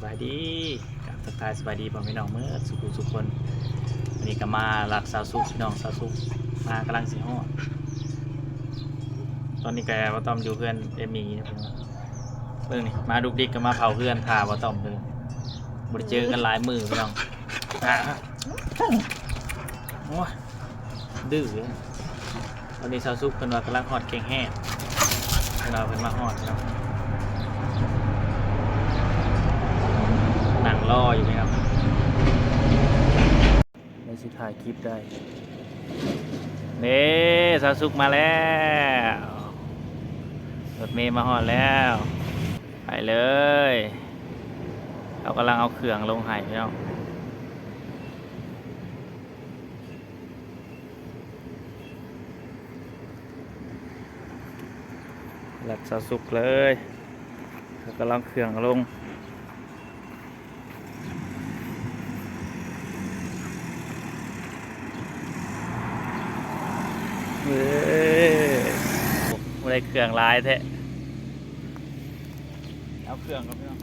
บายดีกับทักทายสบายดีพ่อแม่น้องเมื่อสุขคนวันนี้ก็มาหลักสาวสุขพี่น้องสาวสุขมากำลังสิฮอดตอนนี้แกว่าต้อมอยู่เพื่อนเอมี่นะพี่น้องเรื่องนี้มาดุกดิกก็มาเผาเพื่อนถ่าว่าต้อมเลยบ่ได้เจอกันหลายมือพี่น้องโอ้ยดื้อเลยวันนี้สาวสุขเพิ่นว่ากำลังฮอดแข็งแห้งเพิ่นว่าเพิ่นมาฮอดพี่น้องนั่งรออยู่นี่ครับในสิถ่ายคลิปได้เน่สาวสุกมาแล้วรถเมย์มาหอดแล้วไปเลยเรากำลังเอาเครื่องลงหายพี่น้องหลักสาวสุกเลยเรากำลังเครื่องลงเฮ้ยไม่ได้เครื่องลายแท้เอาเครื่องครับพี่น้อง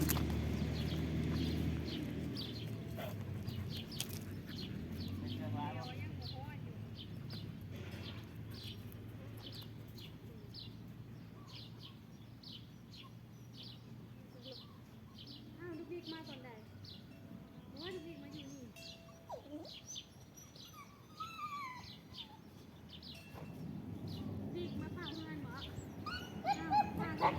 ลูกบิ๊กมาตอนใดว่าลูกบิ๊กมาอยู่นี่บิ๊กมาเผาเงินเหรอว่ากัน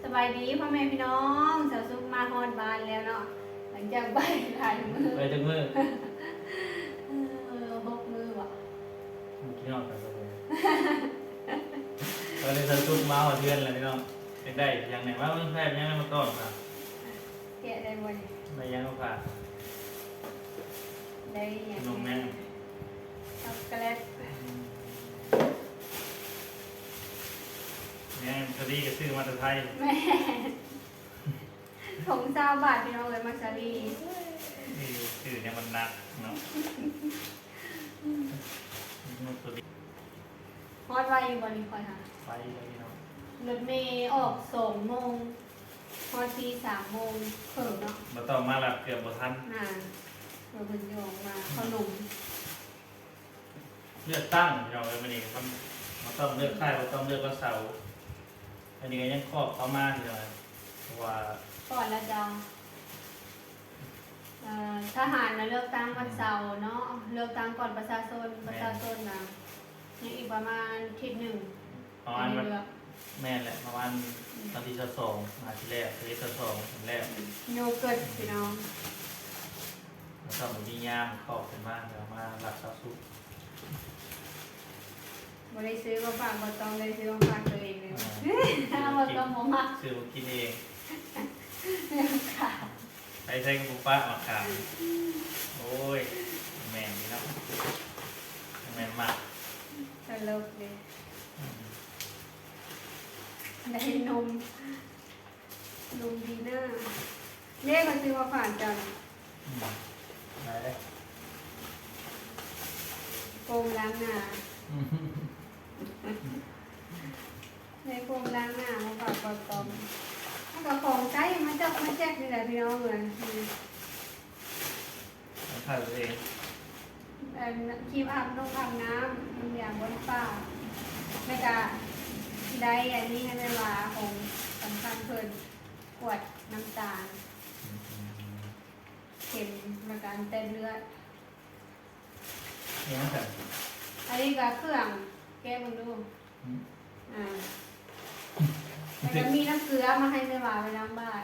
สบายดีพ่อแม่พี่น้องสาวซุกมาฮอดบ้านแล้วเนาะหลังจากไปหลายมือ ไปถึงมือ 6 มือว่ะ พี่น้องกันเลยตอนนี้สาวสุกมาหอดเดือนแล้วพี่น้องเป็นได้ยังไงว่ามันแพทย์ยังไงมาต้อนครับ แกะได้บ่นี่ ไม่ยังก็ผ่าน ได้อย่าง นมแม่ ช็อกโกแลต เนี่ยพอดีก็ซื้อมาจากไทย แม่ถุง20 บาทพี่น้องเลยมาซารี นี่ซื้อเนี่ยมันหนักเนาะนุ่มตัวดี ฮอดไว้อยู่บ่นี่ค่อยหา ไปเลยพี่น้อง รถเมย์ออก2 โมงฮอดที่3 โมงครึ่งเนาะ มาต่อมาหลับเกือบบ่ทัน เราเพิ่นจะออกมาขนม เลือกตั้งพี่น้องเลยวันนี้มันต้องเลือกค่ายมันต้องเลือกวันเสาร์อันนี้ก็ยังครอบเขามากเลยเพราะว่า ก่อนละเจ้าทหารนะเลือกตั้งวันเสาร์เนาะเลือกตั้งก่อนประชาชนนะยังอีกประมาณอาทิตย์หนึ่ง ประมาณ เลือก แม่นแหละประมาณตอนที่สองอาทิตย์แรกอาทิตย์สองแรก โยเกิร์ตพี่น้อง แล้วก็มันยิ่งย่างครอบเป็นมากแล้วมาหลักสาวสุก บ่ได้ซื้อมาฝากบ่ต้องได้ซื้อมาฝากตัวเองเลยเอาบ่ต้องบ่มา ซื้อมากินเอง เรื่องข่าว ไปใช้กับปุ๊ป้ามาขายโอ้ยแม่นนี่เนาะแม่นมาก ตลกเลยได้นมดีหน้าเรียกมาซื้อมาฝากจัง ไหน โกงล้างหน้าในโกงล้างหน้ามาฝากปอตอมถ้ากับของใช้มาจับมาแจกนี่แหละพี่น้องเลย มันถ่ายตัวเอง ครีมอาบน้ำมันอย่างบนฝ้าแม่กะได้อันนี้ให้เวลาของสำคัญเพิ่นขวดน้ำตาลเข็มในการเต้นเลือด นี่มันแต่ อันนี้ก็เครื่องแก้มึงดูแล้วก็มีน้ำเกลือมาให้แม่วาไปล้างบ้าน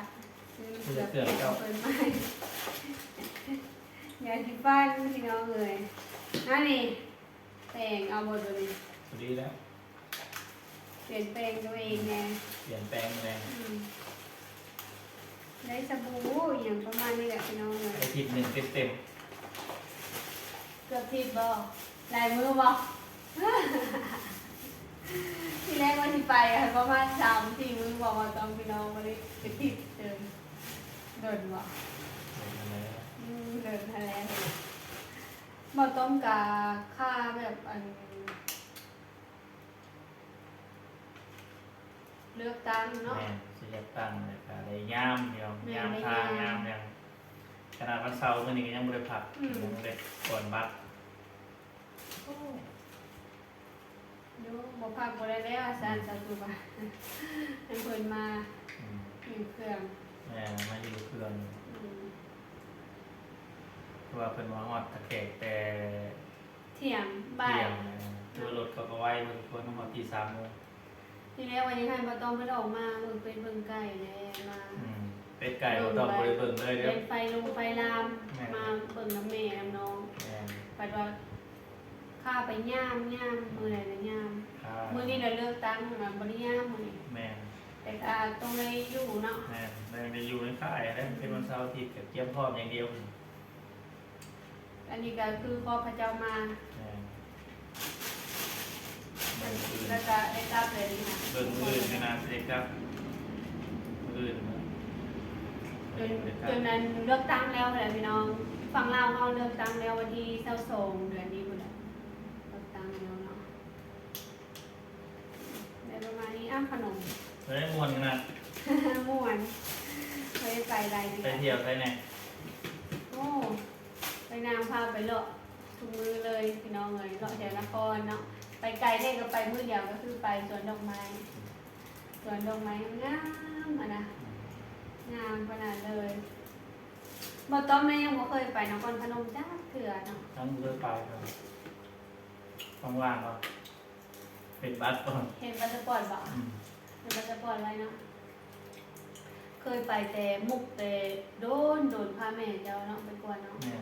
ซื้อน้ำเกลือเปลี่ยนเพิ่นมาให้ยาสีฟันพี่น้องเลยนั่นนี่แต่งเอาหมดเลย พอดีแล้ว เปลี่ยนแปลงตัวเองไง เปลี่ยนแปลงแรง ได้สบู่อย่างประมาณนี้แหละพี่น้องเลย ไอทิศหนึ่งเต็ม เกือบทิพย์บ่ลายมือบ่ ที่แรกว่าที่ไปอะประมาณ3-4 มื้อบอกว่าต้องพี่น้องมาเลยไปทิพย์เจอ เดินบ่ อะไร เดินทะเลบ่ต้มกะค่าแบบอันเลือกตั้งเนาะ แม่สิเลือกตั้งเลยค่ะได้ยามเดียวยามทางยามยังขนาดวันเสาร์มื้อนี้ก็ยังบ่ได้พักยังบ่ได้ก่อนบัตร ดูบ่พักบ่ได้แล้วอาจารย์จะดูว่าให้เพิ่นมา อืม อยู่เครื่อง แม่มาอยู่เครื่อง อืม เพราะว่าเพิ่นมาฮอดตะแขกแต่ เที่ยงบ่าย เที่ยงคือรถเขาก็ไว้เพิ่นควรฮอดตี3:00 น ทีแรกวันนี้ให้บ่ต้องเพิ่นออกมาเบิ่งเป็นเบิ่งไก่แน่มา เป็ดไก่บ่ต้องบ่ได้เบิ่งเลยเด้อ เป็นไฟลงไฟลามมาเบิ่งน้ำแม่น้ำน้อง แม่น ปัดว่าข้าไปย่ามมื้อใดน่ะย่าม ค่ะ มื้อนี้เราเลือกตั้งมาบ่ได้ย่ามมื้อนี้ แม่น แต่ก็ต้องได้อยู่เนาะ แม่นแม่ได้อยู่ในค่ายแล้วเป็นวันเสาร์อาทิตย์ก็เตรียมพร้อมอย่างเดียว อันนี้ก็คือขอพระเจ้ามา แม่นเบิ่งอื่น แล้วก็ได้กลับเลยนี่นะ เบิ่งอื่นนี่นะเด็กครับอื่น จนนั้นเลือกตั้งแล้วแหละพี่น้องฝั่งลาวเฮาเลือกตั้งแล้ววันที่22เดือนนี้พุ่นแหละเลือกตั้งแล้วเนาะในประมาณนี้ขนม เฮ้ยม่วนขนาด ม่วนไปไปไร ไปเที่ยวไปไหน โอ้ไปนางพาไปเลาะทุกมือเลยพี่น้องเลยเลาะแถวนครเนาะไปไกลได้ก็ไปมื้อเดียวก็คือไปสวนดอกไม้สวนดอกไม้งามอ่ะนะงามขนาดเลยบ่ต้อมแม่ยังบ่เคยไปนครพนมจ้าเถื่อเนาะ ทั้งเลือไปครับว่างๆก็เป็นบัสก่อน เห็นพาสปอร์ตบ่เห็นพาสปอร์ตไว้เนาะเคยไปแต่มุกแต่โดนพาแม่เจ้าเนาะไปกวนเนาะ แม่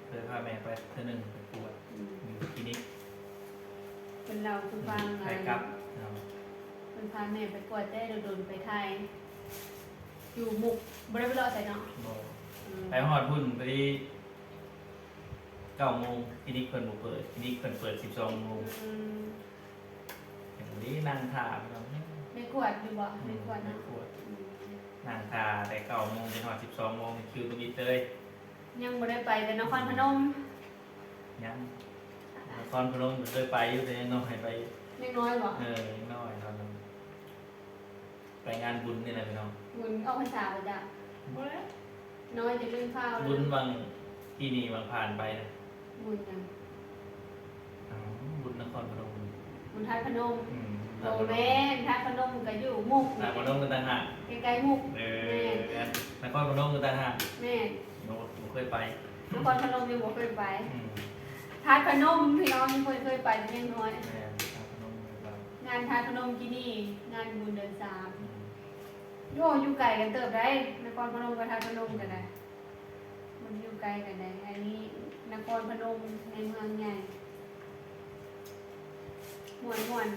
เคยพาแม่ไปเทื่อหนึงไปปวดอยู่คลินิก เป็นเราคือฟัง ไปกลับเอา เป็นพาแม่ไปกวดได้โดนไปไทย อยู่มุกบริเวณเลาะใส่เนาะ บ่ไปฮอดพุ่นไป9 โมงคลินิกเพิ่นบ่เปิดคลินิกเพิ่นเปิด 12 โมงอย่างนี้นั่งท่าพี่น้อง ไม่กวดอยู่บ่ไม่กวด ไม่ เนาะ ปวดนั่งท่าแต่9 โมงจนฮอด 12 โมงคิวตรงนี้เตย ยังบ่ได้ไปแต่นครพนม ยังนครพนมเคยไปอยู่แต่ยังน้อยไป ไม่น้อยบ่ ยังน้อยตอนนั้นไปงานบุญนี่แหละพี่น้อง บุญออกพรรษาบ่จ้ะน้อยจะลืมข้าว บุญบางที่นี่บางผ่านไปนะ บุญยัง อ๋อบุญนครพนม บุญทัดพนม อืม โตแม่นทัดพนมก็อยู่มุก นครพนมกันต่างหาก ใกล้ๆมุก นครพนมกันต่างหาก แม่น โน้ตผมเคยไป นครพนมยังบ่เคยไป อืม ทัดพนมพี่น้องยังเคยไปแต่ยังน้อย แม่นครพนมเคยไป งานทัดพนมที่นี่งานบุญเดือน3 อืม โยอยู่ไกลกันเติบได้นครพนมกับทัดพนมกันได้มันอยู่ไกลกันได้อันนี้นครพนมในเมืองใหญ่ม่วน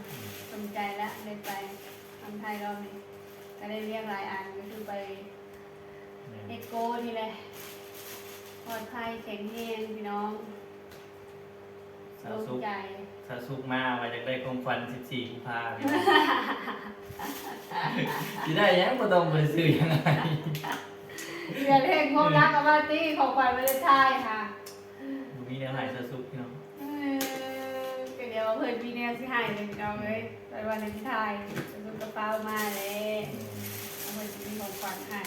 สนใจแล้วได้ไปทำไทยรอบนี้ก็ได้เรียกหลายอันก็คือไป แม่น เอ็กโกนี่แหละปลอดภัยแข็งแรงพี่น้อง สา โล่ ว ง สุก ใจ สาวสุกมาว่าจะได้ของขวัญ14 กุมภาพันธ์ที่ได้ยังบ่ต้องไปซื้อยังไง เรียนเพลงพวกรักกับมาตี้ของขวัญวาเลนไทน์ค่ะ บ่มีแนวใหายสาวสุกพี่น้อง ก็เดี๋ยวเพื่อนพี่แนวสิหายเลยพี่น้องเลยไปวาเลนไทน์จะส่งกระเป๋ามาเลย อืม เอาเพื่อนจะมีของขวัญให้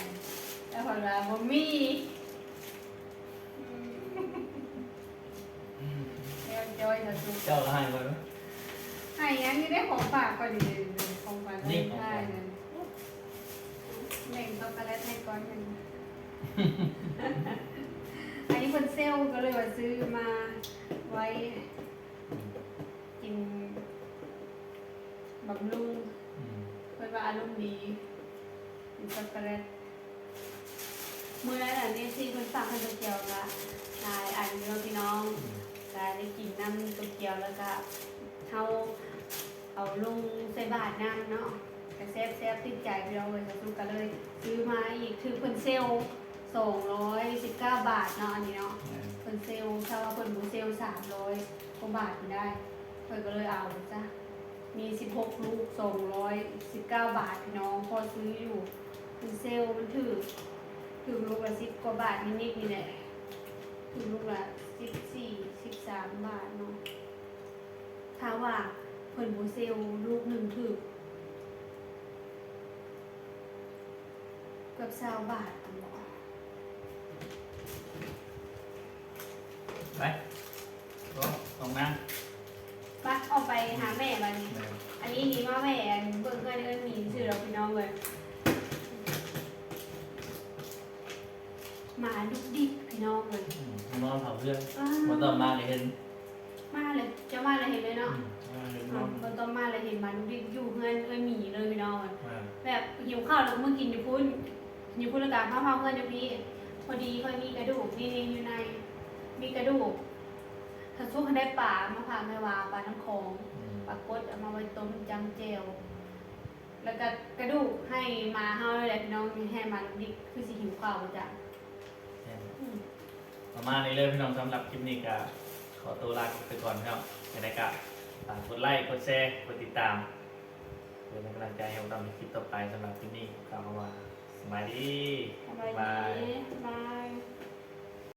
แล้วคนว่าบ่มีเดี๋ยวจอยจะสุก เจ้าก็ให้ไปไหม ให้ยังนี่ได้ของฝากก็ดีเลยของฝากวาเลนไทน์เลยเล่งช็อกโกแลตให้ก้อนหนึง อันนี้คนเซลก็เลยว่าซื้อมาไว้กินบำรุง อืม เพื่อนว่าอารมณ์ดีกินช็อกโกแลตมื้อนั้นน่ะเนี่ยซีคนฝากให้โตเกียวละนายอันนี้เราพี่น้องได้กินน้ำโตเกียวแล้วก็เอาลงใส่บาทน้ำเนาะแต่แซ่บติดใจพี่น้องเลยก็เลยซื้อมาอีกถือคนเซล219 บาทเนาะอันนี้เนาะ เพิ่นเซลถ้าว่าเพิ่นบูเซล300กว่าบาทได้ เพิ่นก็เลยเอาจ้ะ มี16ลูก219 บาทพี่น้องพอซื้ออยู่เพิ่นเซลมันถือ ถึงลูกละ10กว่าบาทนิดๆนี่แหละถึงลูกละ14-13 บาทเนาะถ้าว่าเพิ่นบ่เซลลูกหนึ่งถึกเกือบ20 บาทอันบ่ ไปก็ตรงนั้น มาออกไปหาแม่บัดนี้ อันนี้นี่ว่าแม่อันเบิ่งเอิ้นมีชื่อเราพี่น้องเลยหมาดุกดิกพี่น้องเลย นอนเผาเพื่อนมันต้องมาเลยเห็น มาเลยจะมาเลยเห็นเลยเนาะ เห็น มันต้องมาเลยเห็นหมาดุกดิกอยู่เพื่อนหมีเลยพี่น้อง มา แบบหิวข้าวแล้วเมื่อกินอยู่พุ่นแล้วกันข้าวเพื่อนอยู่พี่พอดีค่อยมีกระดูกนี่อยู่ในมีกระดูกถ้าซุกได้ปลามาพาแม่วาปลาน้ำโขงปลากดเอามาไว้ต้มจังเจลแล้วก็กระดูกให้มาเฮาเลยแหละพี่น้องให้มาดุกดิกคือสิหิวข้าวจ้ะ ประมาณนี้เลยพี่น้องสำหรับคลิปนี้ก็ขอตัวลาไปก่อนครับในรายการฝากกดไลค์กดแชร์กดติดตามเพื่อเป็นกำลังใจให้เราทำในคลิปต่อไปสำหรับคลิปนี้กล่าวคำว่าสบายดี บาย